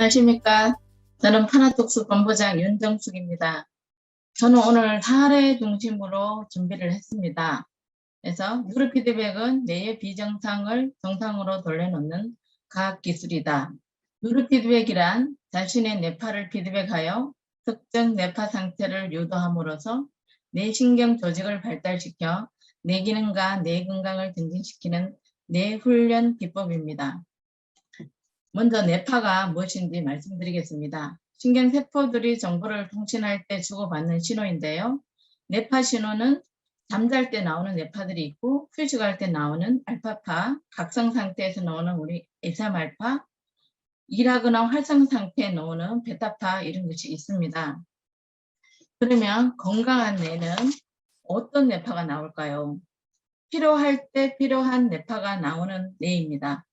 안녕하십니까. 저는 파나톡스 본부장 윤정숙입니다. 저는 오늘 사례 중심으로 준비를 했습니다. 그래서 누르 피드백은 뇌의 비정상을 정상으로 돌려놓는 과학기술이다. 누르 피드백이란 자신의 뇌파를 피드백하여 특정 뇌파 상태를 유도함으로써 뇌신경 조직을 발달시켜 뇌 기능과 뇌 건강을 증진시키는 뇌 훈련 기법입니다. 먼저 뇌파가 무엇인지 말씀드리겠습니다. 신경세포들이 정보를 통신할 때 주고받는 신호인데요. 뇌파 신호는 잠잘 때 나오는 뇌파들이 있고 휴식할 때 나오는 알파파, 각성 상태에서 나오는 우리 SM알파, 일하거나 활성 상태에 나오는 베타파 이런 것이 있습니다. 그러면 건강한 뇌는 어떤 뇌파가 나올까요? 필요할 때 필요한 뇌파가 나오는 뇌입니다.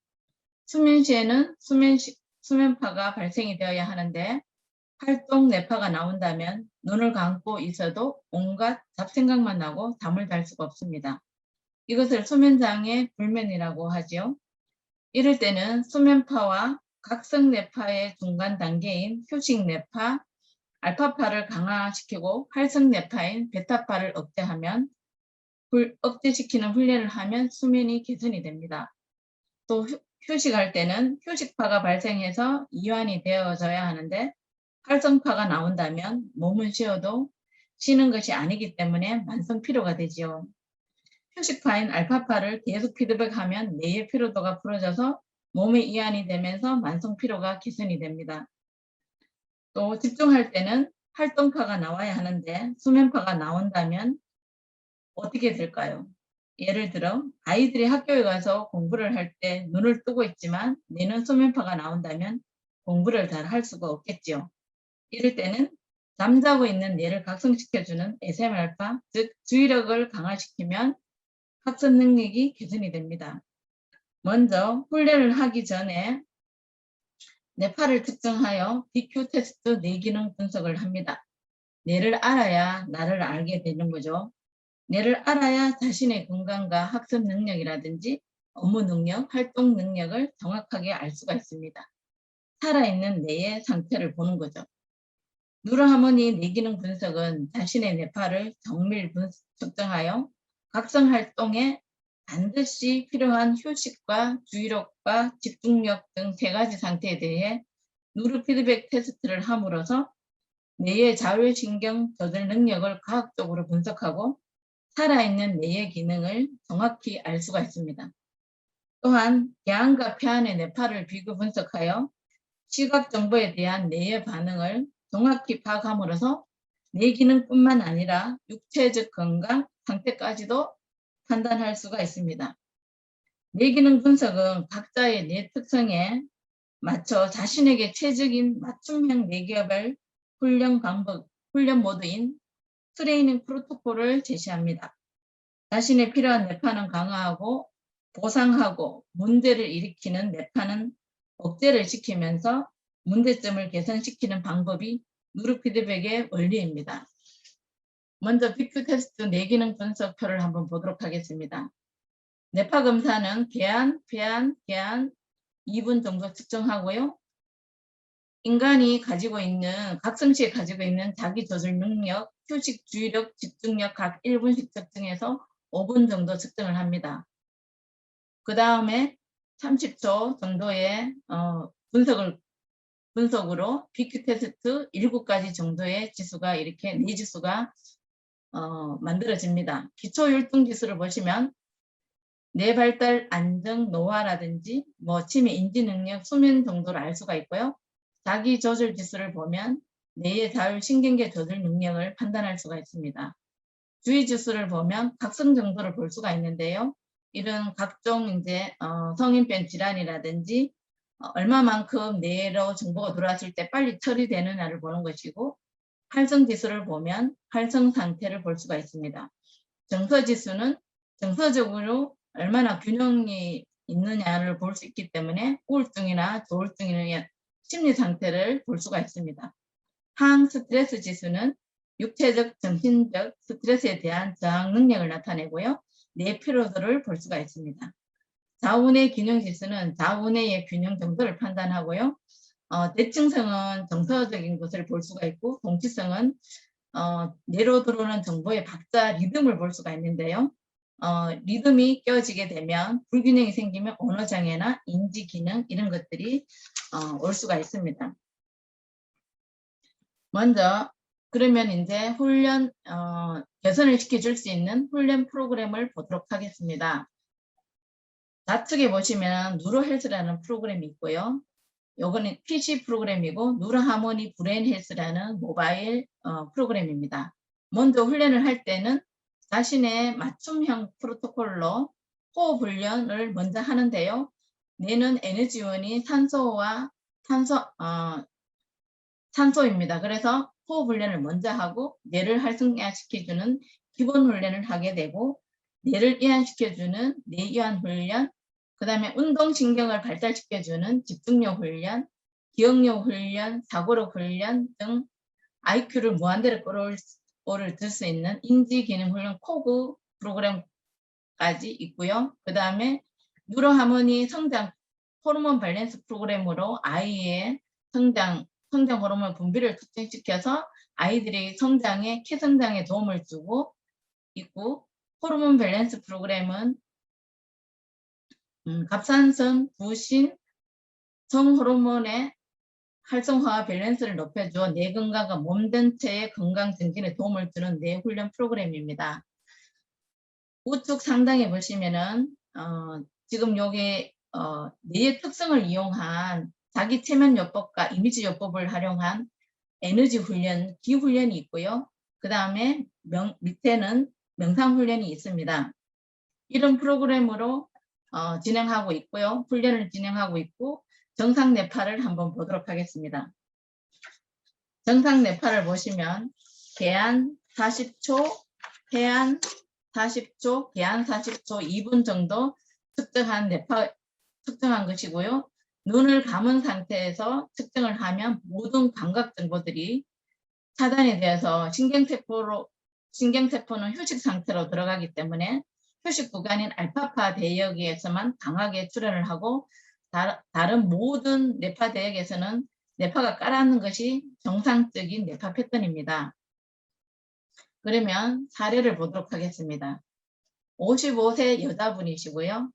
수면 시에는 수면파가 발생이 되어야 하는데 활동 뇌파가 나온다면 눈을 감고 있어도 온갖 잡생각만 나고 잠을 잘 수가 없습니다. 이것을 수면장애 불면이라고 하죠. 이럴 때는 수면파와 각성 뇌파의 중간 단계인 휴식 뇌파, 알파파를 강화시키고 활성 뇌파인 베타파를 억제시키는 훈련을 하면 수면이 개선이 됩니다. 또 휴식할 때는 휴식파가 발생해서 이완이 되어져야 하는데 활성파가 나온다면 몸은 쉬어도 쉬는 것이 아니기 때문에 만성 피로가 되지요. 휴식파인 알파파를 계속 피드백하면 뇌의 피로도가 풀어져서 몸에 이완이 되면서 만성 피로가 개선이 됩니다. 또 집중할 때는 활동파가 나와야 하는데 수면파가 나온다면 어떻게 될까요? 예를 들어 아이들이 학교에 가서 공부를 할 때 눈을 뜨고 있지만 뇌는 수면파가 나온다면 공부를 잘 할 수가 없겠지요. 이럴 때는 잠자고 있는 뇌를 각성시켜주는 SM알파, 즉 주의력을 강화시키면 학습 능력이 개선이 됩니다. 먼저 훈련을 하기 전에 뇌파를 특정하여 BQ 테스트 뇌기능 분석을 합니다. 뇌를 알아야 나를 알게 되는 거죠. 뇌를 알아야 자신의 건강과 학습 능력이라든지 업무 능력, 활동 능력을 정확하게 알 수가 있습니다. 살아있는 뇌의 상태를 보는 거죠. 뉴로하모니 뇌기능 분석은 자신의 뇌파를 정밀 측정하여 각성 활동에 반드시 필요한 휴식과 주의력과 집중력 등 3가지 상태에 대해 누르 피드백 테스트를 함으로써 뇌의 자율신경 조절 능력을 과학적으로 분석하고 살아있는 뇌의 기능을 정확히 알 수가 있습니다. 또한 개안과 폐안의 뇌파를 비교 분석하여 시각 정보에 대한 뇌의 반응을 정확히 파악함으로써 뇌 기능뿐만 아니라 육체적 건강 상태까지도 판단할 수가 있습니다. 뇌 기능 분석은 각자의 뇌 특성에 맞춰 자신에게 최적인 맞춤형 뇌개발 훈련 모드인 트레이닝 프로토콜을 제시합니다. 자신의 필요한 뇌파는 강화하고 보상하고 문제를 일으키는 뇌파는 억제를 시키면서 문제점을 개선시키는 방법이 누르 피드백의 원리입니다. 먼저 BQ 테스트 뇌기능 분석표를 한번 보도록 하겠습니다. 뇌파 검사는 개안, 폐안, 개안 2분 정도 측정하고요. 인간이 가지고 있는 각성시에 가지고 있는 자기 조절 능력, 휴식, 주의력, 집중력 각 1분씩 측정해서 5분 정도 측정을 합니다. 그 다음에 30초 정도의 분석으로 BQ 테스트 7가지 정도의 지수가 이렇게 네 지수가 만들어집니다. 기초 율동 지수를 보시면 뇌 발달 안정 노화라든지 치매 인지 능력 수면 정도를 알 수가 있고요. 자기 조절 지수를 보면 뇌의 자율 신경계 조절 능력을 판단할 수가 있습니다. 주의 지수를 보면 각성 정도를 볼 수가 있는데요. 이런 각종 성인병 질환이라든지 얼마만큼 뇌로 정보가 들어왔을 때 빨리 처리되느냐를 보는 것이고, 활성 지수를 보면 활성 상태를 볼 수가 있습니다. 정서 지수는 정서적으로 얼마나 균형이 있느냐를 볼 수 있기 때문에 우울증이나 조울증이나 심리 상태를 볼 수가 있습니다. 항 스트레스 지수는 육체적, 정신적 스트레스에 대한 저항 능력을 나타내고요. 뇌 피로도를 볼 수가 있습니다. 좌우뇌 균형 지수는 좌우뇌의 균형 정도를 판단하고요. 대칭성은 정서적인 것을 볼 수가 있고 동치성은 뇌로 들어오는 정보의 박자 리듬을 볼 수가 있는데요. 리듬이 깨어지게 되면 불균형이 생기면 언어장애나 인지기능 이런 것들이 올 수가 있습니다. 먼저 그러면 이제 훈련 개선을 시켜줄 수 있는 훈련 프로그램을 보도록 하겠습니다. 좌측에 보시면 누로헬스라는 프로그램이 있고요. 요거는 PC 프로그램이고 누로하모니 브레인 헬스라는 모바일 프로그램입니다. 먼저 훈련을 할 때는 자신의 맞춤형 프로토콜로 호흡 훈련을 먼저 하는데요. 뇌는 에너지원이 산소입니다. 그래서 호흡 훈련을 먼저 하고 뇌를 활성화시켜주는 기본 훈련을 하게 되고 뇌를 이완시켜주는 뇌이완 훈련, 그 다음에 운동신경을 발달시켜주는 집중력 훈련, 기억력 훈련, 사고력 훈련 등 IQ를 무한대로 끌어올릴 수 있는 인지기능 훈련 코그 프로그램까지 있고요. 그 다음에 뉴로하모니 성장 호르몬 밸런스 프로그램으로 아이의 성장 호르몬 분비를 특징시켜서 아이들의 성장에 키 성장에 도움을 주고 있고, 호르몬 밸런스 프로그램은 갑상선, 부신, 성호르몬의 활성화와 밸런스를 높여주어 뇌 건강과 몸 전체의 건강 증진에 도움을 주는 뇌 훈련 프로그램입니다. 우측 상단에 보시면은 지금 여기 뇌의 특성을 이용한 자기 체면 요법과 이미지 요법을 활용한 에너지 훈련, 기 훈련이 있고요. 그 다음에 밑에는 명상 훈련이 있습니다. 이런 프로그램으로 진행하고 있고요. 훈련을 진행하고 있고 정상 뇌파를 한번 보도록 하겠습니다. 정상 뇌파를 보시면 개안 40초, 해안 40초, 개안 40초, 2분 정도 측정한 것이고요. 눈을 감은 상태에서 측정을 하면 모든 감각 정보들이 차단이 되어서 신경세포는 휴식 상태로 들어가기 때문에 휴식 구간인 알파파 대역에서만 강하게 출현을 하고 다른 모든 뇌파 대역에서는 뇌파가 깔아앉는 것이 정상적인 뇌파 패턴입니다. 그러면 사례를 보도록 하겠습니다. 55세 여자분이시고요.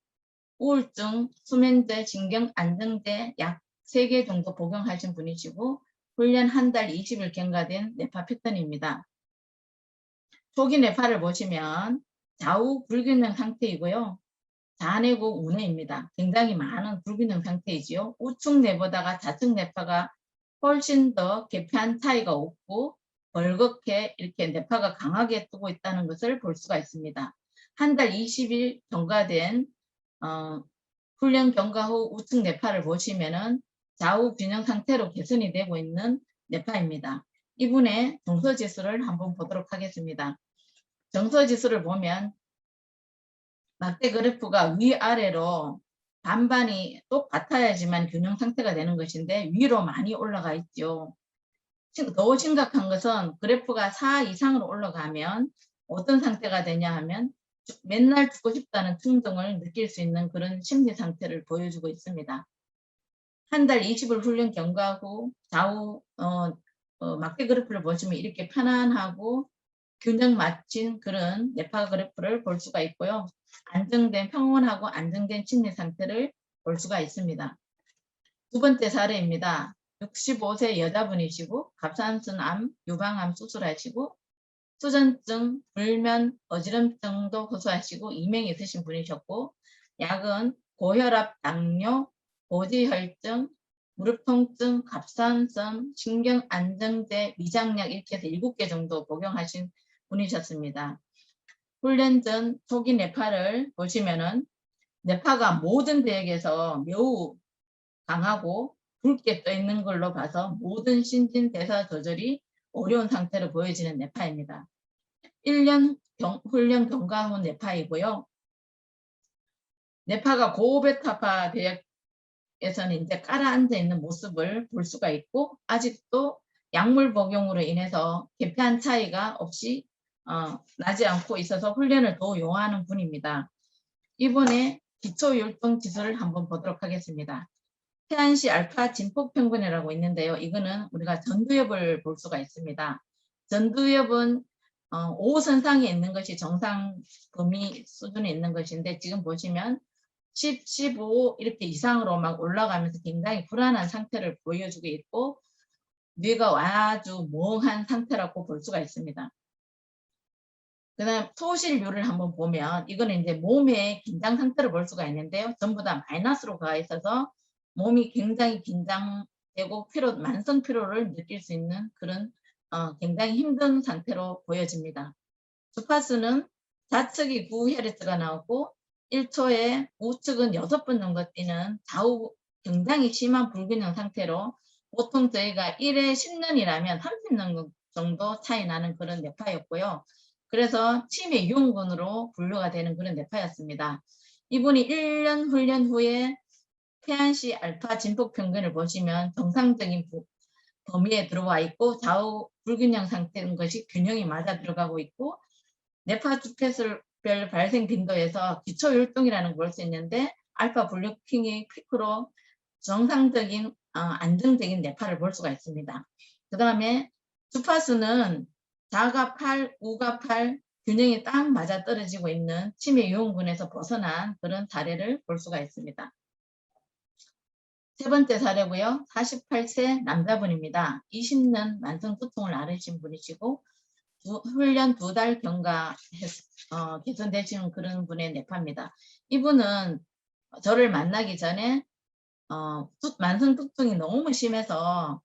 우울증, 수면제, 신경안정제 약 3개 정도 복용하신 분이시고 훈련 한 달 20일 경과된 뇌파 패턴입니다. 초기 뇌파를 보시면 좌우 불균형 상태이고요. 좌뇌고 우뇌입니다. 굉장히 많은 불균형 상태이지요. 우측 뇌보다가 좌측 뇌파가 훨씬 더 개폐한 차이가 없고 벌겋게 이렇게 뇌파가 강하게 뜨고 있다는 것을 볼 수가 있습니다. 한 달 20일 경과된 훈련 경과 후 우측 뇌파를 보시면은 좌우 균형 상태로 개선이 되고 있는 뇌파입니다. 이분의 정서지수를 한번 보도록 하겠습니다. 정서지수를 보면 막대 그래프가 위아래로 반반이 똑같아야지만 균형 상태가 되는 것인데 위로 많이 올라가 있죠. 더 심각한 것은 그래프가 4 이상으로 올라가면 어떤 상태가 되냐 하면 맨날 죽고 싶다는 충동을 느낄 수 있는 그런 심리 상태를 보여주고 있습니다. 한 달 20일 훈련 경과 후 좌우 막대 그래프를 보시면 이렇게 편안하고 균형 맞춘 그런 뇌파 그래프를 볼 수가 있고요. 평온하고 안정된 심리 상태를 볼 수가 있습니다. 두 번째 사례입니다. 65세 여자분이시고 갑상선암, 유방암 수술하시고 수전증, 불면, 어지럼증도 호소하시고 이명이 있으신 분이셨고 약은 고혈압, 당뇨, 고지혈증, 무릎 통증, 갑상선, 신경안정제, 위장약 이렇게 해서 7개 정도 복용하신 분이셨습니다. 훈련 전 초기 뇌파를 보시면은 뇌파가 모든 대역에서 매우 강하고 붉게 떠 있는 걸로 봐서 모든 신진대사 조절이 어려운 상태로 보여지는 뇌파입니다. 1년 훈련 경과 후 뇌파이고요. 뇌파가 고베타파 대역에서는 이제 깔아앉아 있는 모습을 볼 수가 있고 아직도 약물 복용으로 인해서 개폐한 차이가 없이 나지 않고 있어서 훈련을 더 요하는 분입니다. 이번에 기초율동 지수를 한번 보도록 하겠습니다. 태안시 알파 진폭평균이라고 있는데요. 이거는 우리가 전두엽을 볼 수가 있습니다. 전두엽은 5선상에 있는 것이 정상 범위 수준에 있는 것인데 지금 보시면 10, 15 이렇게 이상으로 막 올라가면서 굉장히 불안한 상태를 보여주고 있고 뇌가 아주 멍한 상태라고 볼 수가 있습니다. 그 다음 토실률을 한번 보면 이거는 이제 몸의 긴장 상태를 볼 수가 있는데요. 전부 다 마이너스로 가 있어서 몸이 굉장히 긴장되고 만성 피로를 느낄 수 있는 그런 굉장히 힘든 상태로 보여집니다. 주파수는 좌측이 9Hz가 나오고 1초에 우측은 6번 정도 뛰는 좌우 굉장히 심한 불균형 상태로 보통 저희가 1에 10년이라면 30년 정도 차이 나는 그런 뇌파였고요. 그래서 치매 유형군으로 분류가 되는 그런 뇌파였습니다. 이분이 1년 훈련 후에 태안시 알파 진폭 평균을 보시면 정상적인 범위에 들어와 있고 좌우 불균형 상태인 것이 균형이 맞아 들어가고 있고 뇌파 주파수별 발생 빈도에서 기초율동이라는 걸 볼 수 있는데 알파 블루킹이 피크로 정상적인 안정적인 뇌파를 볼 수가 있습니다. 그 다음에 주파수는 좌가 8, 우가 8 균형이 딱 맞아 떨어지고 있는 치매 유형군에서 벗어난 그런 사례를 볼 수가 있습니다. 세 번째 사례고요. 48세 남자분입니다. 20년 만성 두통을 앓으신 분이시고 훈련 2달 경과 개선되시는 그런 분의 뇌파입니다. 이분은 저를 만나기 전에 만성 두통이 너무 심해서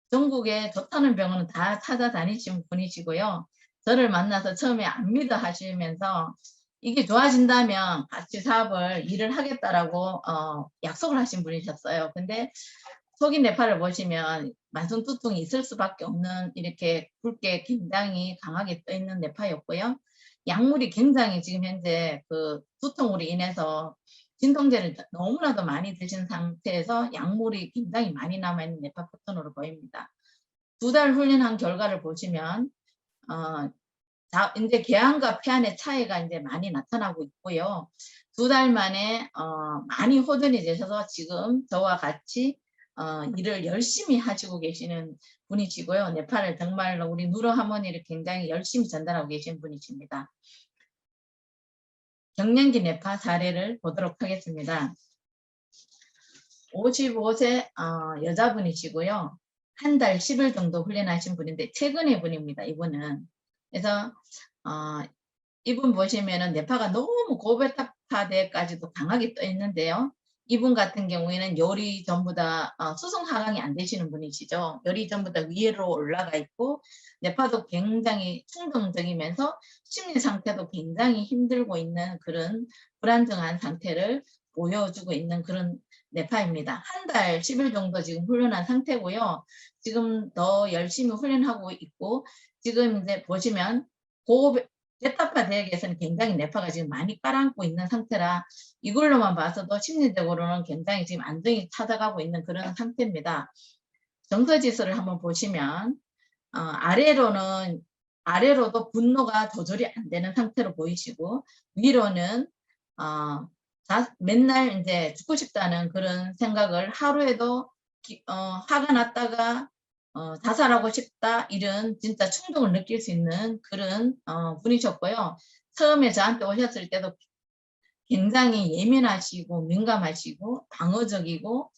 전국에 좋다는 병원은 다 찾아다니신 분이시고요. 저를 만나서 처음에 안 믿어 하시면서 이게 좋아진다면 같이 일을 하겠다라고 약속을 하신 분이셨어요. 근데 초기 뇌파를 보시면 만성 두통이 있을 수밖에 없는 이렇게 굵게 굉장히 강하게 떠 있는 뇌파였고요. 약물이 굉장히 지금 현재 그 두통으로 인해서 진통제를 너무나도 많이 드신 상태에서 약물이 굉장히 많이 남아있는 뇌파 패턴으로 보입니다. 2달 훈련한 결과를 보시면 이제 개안과 폐안의 차이가 이제 많이 나타나고 있고요. 2달 만에 많이 호전이 되셔서 지금 저와 같이 일을 열심히 하시고 계시는 분이시고요. 뇌파를 정말로 우리 누르 하모니를 굉장히 열심히 전달하고 계신 분이십니다. 경년기 뇌파 사례를 보도록 하겠습니다. 55세 여자분이시고요. 한 달 10일 정도 훈련하신 분인데 최근의 분입니다. 이분은. 그래서 이분 보시면은 뇌파가 너무 고베타파대까지도 강하게 떠 있는데요. 이분 같은 경우에는 열이 전부 다 수성 하강이 안 되시는 분이시죠. 열이 전부 다 위로 올라가 있고 뇌파도 굉장히 충동적이면서 심리 상태도 굉장히 힘들고 있는 그런 불안정한 상태를 보여주고 있는 그런 뇌파입니다. 한 달 10일 정도 지금 훈련한 상태고요. 지금 더 열심히 훈련하고 있고 지금 이제 보시면 베타파 대역에서는 굉장히 뇌파가 지금 많이 깔아앉고 있는 상태라 이걸로만 봐서도 심리적으로는 굉장히 지금 안정이 찾아가고 있는 그런 상태입니다. 정서지수를 한번 보시면 아래로도 분노가 조절이 안 되는 상태로 보이시고 위로는 맨날 이제 죽고 싶다는 그런 생각을 하루에도 화가 났다가 자살하고 싶다 이런 진짜 충동을 느낄 수 있는 그런 분이셨고요. 처음에 저한테 오셨을 때도 굉장히 예민하시고 민감하시고 방어적이고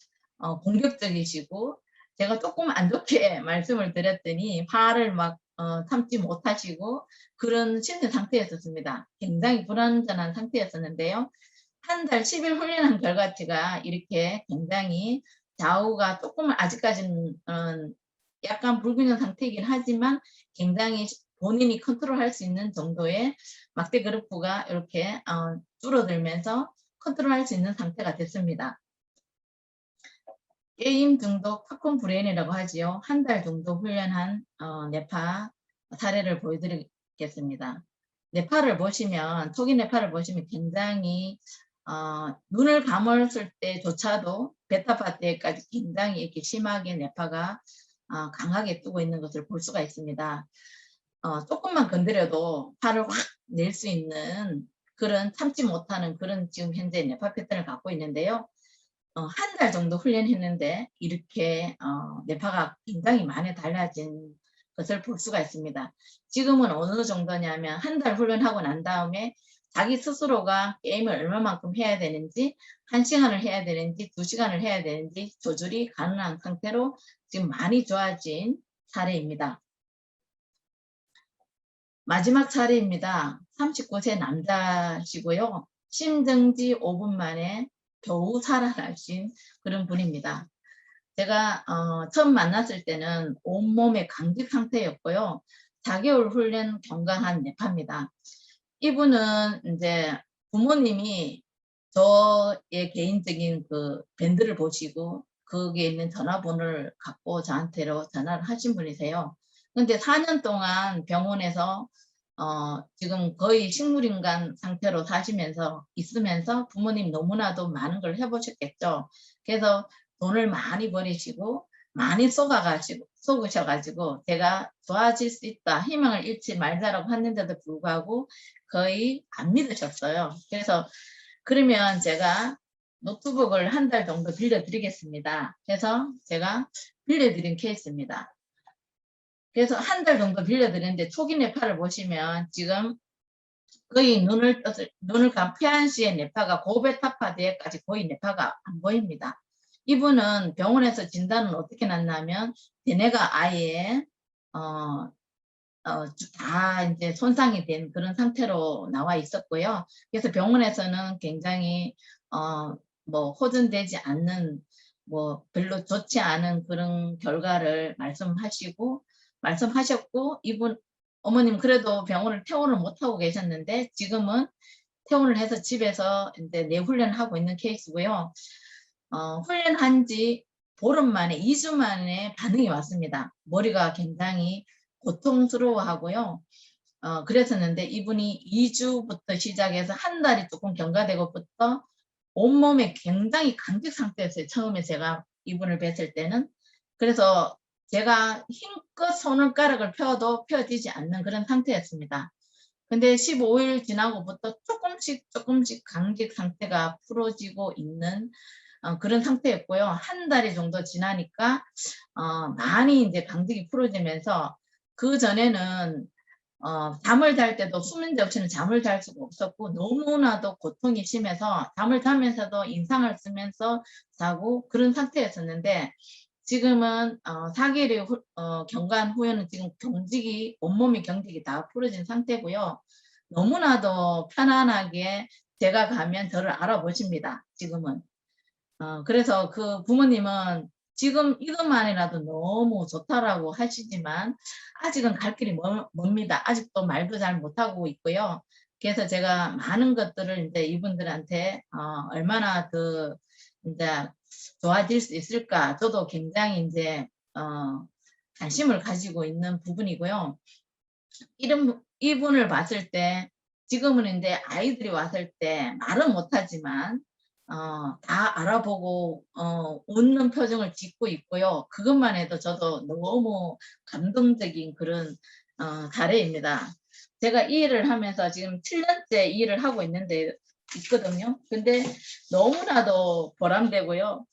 공격적이시고 제가 조금 안 좋게 말씀을 드렸더니 화를 막 참지 못하시고 그런 심리 상태였었습니다. 굉장히 불안전한 상태였었는데요. 한 달 10일 훈련한 결과치가 이렇게 굉장히 좌우가 조금 아직까지는 약간 불균형 상태이긴 하지만 굉장히 본인이 컨트롤할 수 있는 정도의 막대 그래프가 이렇게 줄어들면서 컨트롤할 수 있는 상태가 됐습니다. 게임 중독 팝콘 브레인이라고 하지요. 한 달 정도 훈련한 뇌파 사례를 보여드리겠습니다. 뇌파를 보시면 초기 뇌파를 보시면 굉장히 눈을 감았을 때조차도 베타파 때까지 굉장히 이렇게 심하게 뇌파가 강하게 뜨고 있는 것을 볼 수가 있습니다. 조금만 건드려도 화를 확 낼 수 있는 그런 참지 못하는 그런 지금 현재 뇌파 패턴을 갖고 있는데요. 한 달 정도 훈련했는데 이렇게 뇌파가 굉장히 많이 달라진 것을 볼 수가 있습니다. 지금은 어느 정도냐면 한 달 훈련하고 난 다음에 자기 스스로가 게임을 얼마만큼 해야 되는지, 1시간을 해야 되는지 2시간을 해야 되는지 조절이 가능한 상태로 지금 많이 좋아진 사례입니다. 마지막 사례입니다. 39세 남자시고요. 심정지 5분 만에 겨우 살아나신 그런 분입니다. 제가 처음 만났을 때는 온몸의 강직 상태였고요. 4개월 훈련 경과한 뇌파입니다. 이분은 이제 부모님이 저의 개인적인 그 밴드를 보시고 거기에 있는 전화번호를 갖고 저한테로 전화를 하신 분이세요. 근데 4년 동안 병원에서 지금 거의 식물인간 상태로 사시면서 있으면서 부모님 너무나도 많은 걸 해보셨겠죠. 그래서 돈을 많이 버리시고 많이 속으셔가지고 제가 좋아질 수 있다, 희망을 잃지 말자라고 했는데도 불구하고 거의 안 믿으셨어요. 그래서 그러면 제가 노트북을 한 달 정도 빌려드리겠습니다. 그래서 제가 빌려드린 케이스입니다. 그래서 한 달 정도 빌려드렸는데 초기 뇌파를 보시면 지금 거의 눈을 감 폐안시의 뇌파가 고베타파대까지 거의 뇌파가 안 보입니다. 이분은 병원에서 진단은 어떻게 났냐면 대뇌가 아예 다 이제 손상이 된 그런 상태로 나와 있었고요. 그래서 병원에서는 굉장히 뭐 호전되지 않는, 뭐 별로 좋지 않은 그런 결과를 말씀하셨고 이분 어머님 그래도 병원을 퇴원을 못 하고 계셨는데 지금은 퇴원을 해서 집에서 이제 내훈련을 하고 있는 케이스고요. 훈련한 지 보름 만에 2주 만에 반응이 왔습니다. 머리가 굉장히 고통스러워하고요. 그랬었는데 이분이 2주부터 시작해서 한 달이 조금 경과되고부터 온몸에 굉장히 강직 상태였어요. 처음에 제가 이분을 뵀을 때는. 그래서 제가 힘껏 손가락을 펴도 펴지지 않는 그런 상태였습니다. 근데 15일 지나고부터 조금씩 강직 상태가 풀어지고 있는 그런 상태였고요. 한 달이 정도 지나니까 많이 이제 강직이 풀어지면서 그 전에는 잠을 잘 때도 수면제 없이는 잠을 잘 수가 없었고 너무나도 고통이 심해서 잠을 자면서도 인상을 쓰면서 자고 그런 상태였었는데 지금은 4개월이 경과한 후에는 지금 온몸의 경직이 다 풀어진 상태고요. 너무나도 편안하게 제가 가면 저를 알아보십니다. 지금은. 그래서 그 부모님은 지금 이것만이라도 너무 좋다라고 하시지만 아직은 갈 길이 멉니다. 아직도 말도 잘 못하고 있고요. 그래서 제가 많은 것들을 이제 이분들한테 얼마나 더 이제 좋아질 수 있을까 저도 굉장히 이제 관심을 가지고 있는 부분이고요. 이분을 봤을 때 지금은 이제 아이들이 왔을 때 말은 못하지만 다 알아보고 웃는 표정을 짓고 있고요. 그것만 해도 저도 너무 감동적인 그런 사례입니다. 제가 이 일을 하면서 지금 7년째 이 일을 하고 있거든요. 근데 너무나도 보람되고요.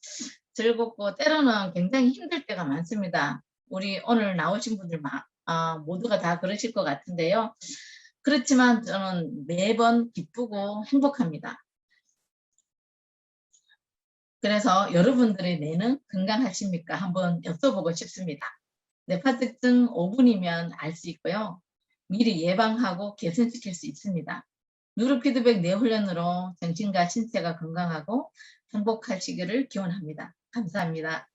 즐겁고 때로는 굉장히 힘들 때가 많습니다. 우리 오늘 나오신 분들 모두가 다 그러실 것 같은데요. 그렇지만 저는 매번 기쁘고 행복합니다. 그래서 여러분들의 뇌는 건강하십니까? 한번 여쭤보고 싶습니다. 뇌파특증 5분이면 알 수 있고요. 미리 예방하고 개선시킬 수 있습니다. 뉴로피드백 뇌훈련으로 정신과 신체가 건강하고 행복하시기를 기원합니다. 감사합니다.